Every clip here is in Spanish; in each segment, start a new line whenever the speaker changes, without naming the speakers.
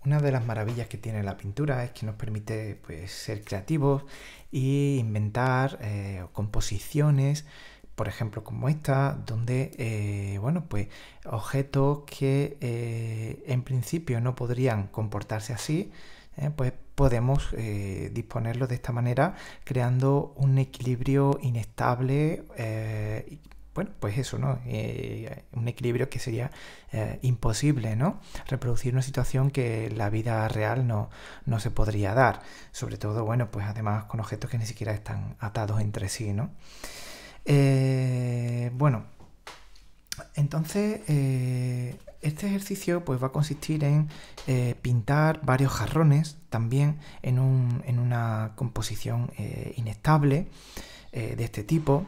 Una de las maravillas que tiene la pintura es que nos permite pues, ser creativos e inventar composiciones, por ejemplo como esta, donde bueno, pues, objetos que en principio no podrían comportarse así, pues podemos disponerlos de esta manera, creando un equilibrio inestable. Bueno, pues eso, ¿no? Un equilibrio que sería imposible, ¿no? Reproducir una situación que en la vida real no se podría dar. Sobre todo, bueno, pues además con objetos que ni siquiera están atados entre sí, ¿no? Bueno, entonces este ejercicio pues va a consistir en pintar varios jarrones también en una composición inestable de este tipo.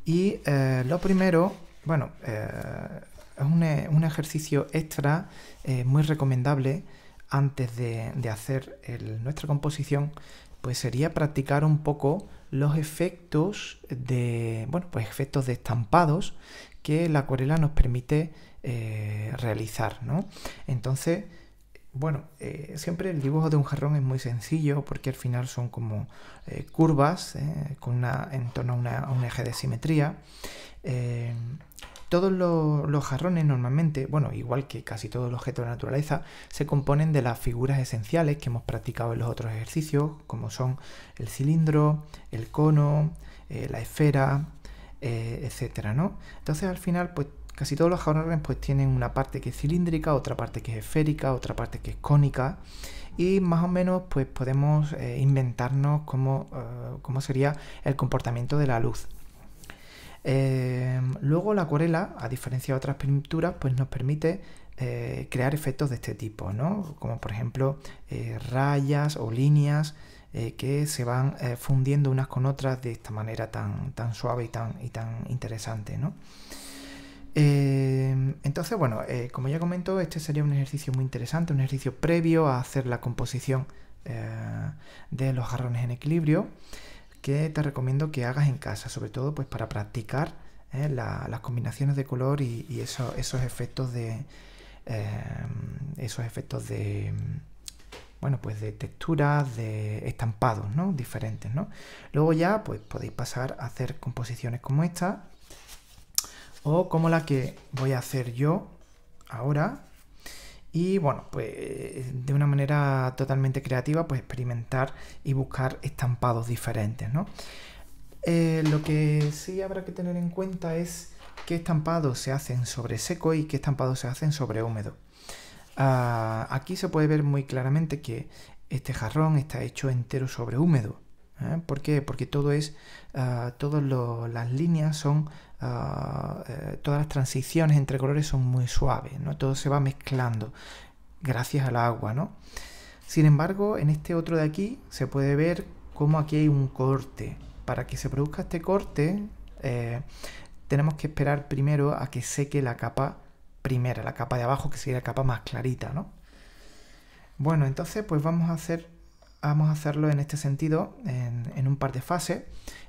Y lo primero, bueno, es un ejercicio extra muy recomendable antes de hacer nuestra composición, pues sería practicar un poco los efectos de, bueno, pues efectos de estampados que la acuarela nos permite realizar, ¿no? Entonces, bueno, siempre el dibujo de un jarrón es muy sencillo porque al final son como curvas en torno a un eje de simetría. Todos los jarrones normalmente, bueno, igual que casi todos los objetos de la naturaleza, se componen de las figuras esenciales que hemos practicado en los otros ejercicios, como son el cilindro, el cono, la esfera, etcétera, ¿no? Entonces al final, pues casi todos los jarrones pues tienen una parte que es cilíndrica, otra parte que es esférica, otra parte que es cónica, y más o menos pues podemos inventarnos cómo sería el comportamiento de la luz. Luego la acuarela, a diferencia de otras pinturas, pues nos permite crear efectos de este tipo, ¿no? Como por ejemplo rayas o líneas que se van fundiendo unas con otras de esta manera tan suave y tan interesante, ¿no? Entonces, bueno, como ya comento, este sería un ejercicio muy interesante, un ejercicio previo a hacer la composición de los jarrones en equilibrio, que te recomiendo que hagas en casa, sobre todo pues para practicar las combinaciones de color y esos efectos de bueno, pues de texturas, de estampados, ¿no? Diferentes, ¿no? Luego ya pues podéis pasar a hacer composiciones como esta o como la que voy a hacer yo ahora. Y bueno, pues de una manera totalmente creativa, pues experimentar y buscar estampados diferentes, ¿no? Lo que sí habrá que tener en cuenta es qué estampados se hacen sobre seco y qué estampados se hacen sobre húmedo. Aquí se puede ver muy claramente que este jarrón está hecho entero sobre húmedo. ¿Por qué? Porque todas las líneas son, todas las transiciones entre colores son muy suaves, ¿no? Todo se va mezclando gracias al agua, ¿no? Sin embargo, en este otro de aquí se puede ver cómo aquí hay un corte. Para que se produzca este corte, tenemos que esperar primero a que seque la capa primera, la capa de abajo, que sería la capa más clarita, ¿no? Bueno, entonces pues vamos a hacerlo en este sentido, en un par de fases.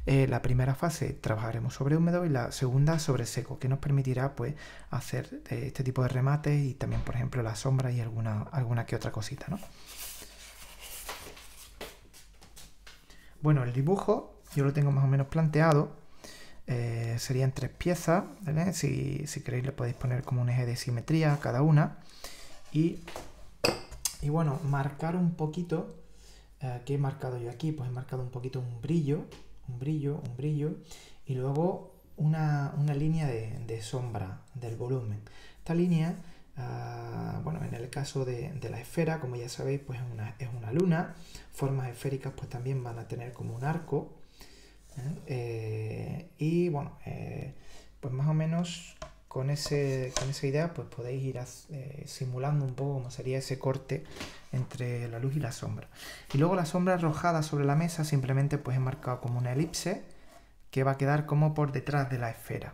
La primera fase trabajaremos sobre húmedo y la segunda sobre seco, que nos permitirá pues hacer este tipo de remates y también, por ejemplo, la sombra y alguna que otra cosita, ¿no? Bueno, el dibujo yo lo tengo más o menos planteado. Serían 3 piezas, ¿vale? Si queréis le podéis poner como un eje de simetría a cada una. Y bueno, marcar un poquito. ¿Qué he marcado yo aquí? Pues he marcado un poquito un brillo, y luego una línea de sombra del volumen. Esta línea, bueno, en el caso de la esfera, como ya sabéis, pues es una luna. Formas esféricas pues también van a tener como un arco. Y bueno, pues más o menos con esa idea pues podéis ir simulando un poco cómo sería ese corte entre la luz y la sombra. Y luego la sombra arrojada sobre la mesa simplemente pues he marcado como una elipse que va a quedar como por detrás de la esfera.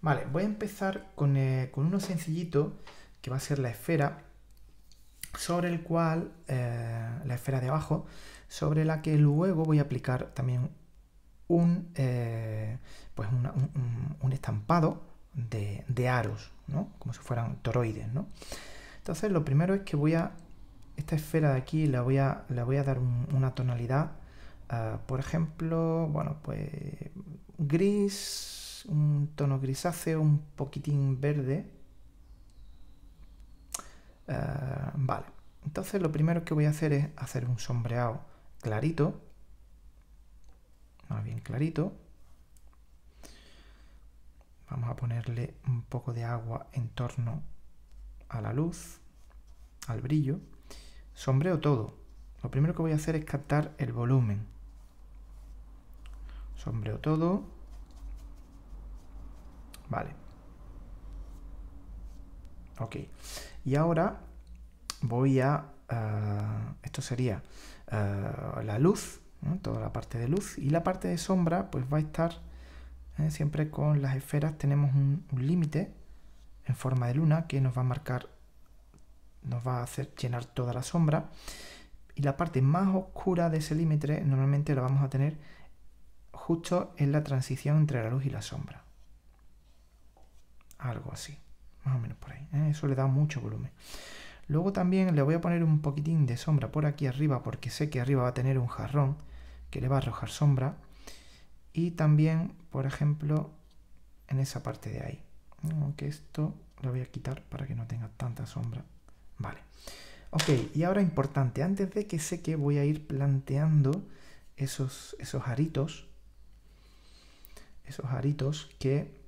Vale, voy a empezar con uno sencillito que va a ser la esfera, sobre el cual, la esfera de abajo, sobre la que luego voy a aplicar también un estampado de aros, ¿no? Como si fueran toroides, ¿no? Entonces lo primero es que esta esfera de aquí le voy a dar una tonalidad, por ejemplo, bueno, pues gris, un tono grisáceo, un poquitín verde. Vale, entonces lo primero que voy a hacer es hacer un sombreado clarito, más bien clarito. Vamos a ponerle un poco de agua en torno a la luz, al brillo. Sombreo todo. Lo primero que voy a hacer es captar el volumen. Sombreo todo. Vale. Ok. Y ahora voy a... esto sería la luz, ¿no? Toda la parte de luz. Y la parte de sombra pues va a estar... siempre con las esferas tenemos un límite en forma de luna que nos va a marcar, nos va a hacer llenar toda la sombra, y la parte más oscura de ese límite normalmente la vamos a tener justo en la transición entre la luz y la sombra. Algo así, más o menos por ahí. Eso le da mucho volumen. Luego también le voy a poner un poquitín de sombra por aquí arriba, porque sé que arriba va a tener un jarrón que le va a arrojar sombra. Y también, por ejemplo, en esa parte de ahí. Aunque esto lo voy a quitar para que no tenga tanta sombra. Vale. Ok, y ahora importante, antes de que seque voy a ir planteando esos aritos. Esos aritos que,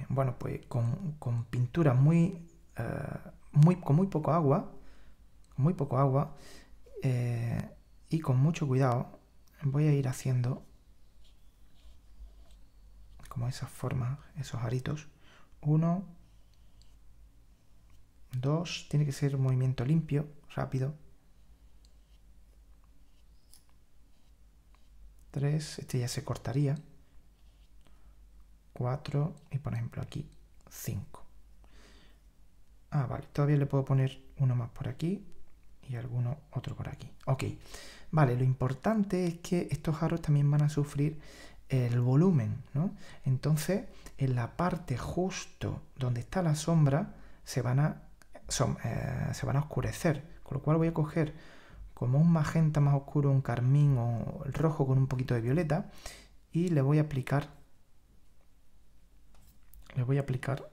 bueno, pues con pintura con muy poco agua, y con mucho cuidado, voy a ir haciendo como esas formas, esos aritos. 1, 2, tiene que ser un movimiento limpio, rápido. 3, este ya se cortaría. 4 y por ejemplo aquí 5. Vale, todavía le puedo poner uno más por aquí y otro por aquí. Ok, vale, lo importante es que estos aros también van a sufrir el volumen, ¿no? Entonces, en la parte justo donde está la sombra se van a oscurecer, con lo cual voy a coger como un magenta más oscuro, un carmín o el rojo con un poquito de violeta, y le voy a aplicar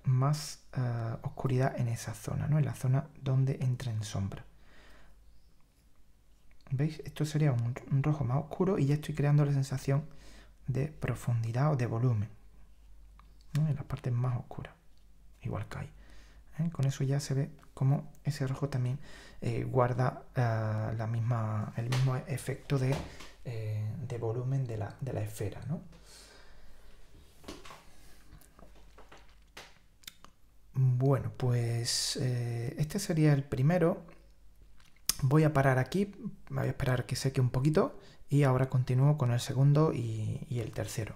más oscuridad en esa zona, ¿no? En la zona donde entra en sombra. ¿Veis? Esto sería un rojo más oscuro y ya estoy creando la sensación de profundidad o de volumen, ¿no? En las partes más oscuras, igual que ahí. Con eso ya se ve como ese rojo también guarda el mismo efecto de volumen de la esfera, ¿no? Bueno, pues este sería el primero. Voy a parar aquí, voy a esperar que seque un poquito y ahora continúo con el segundo y el tercero.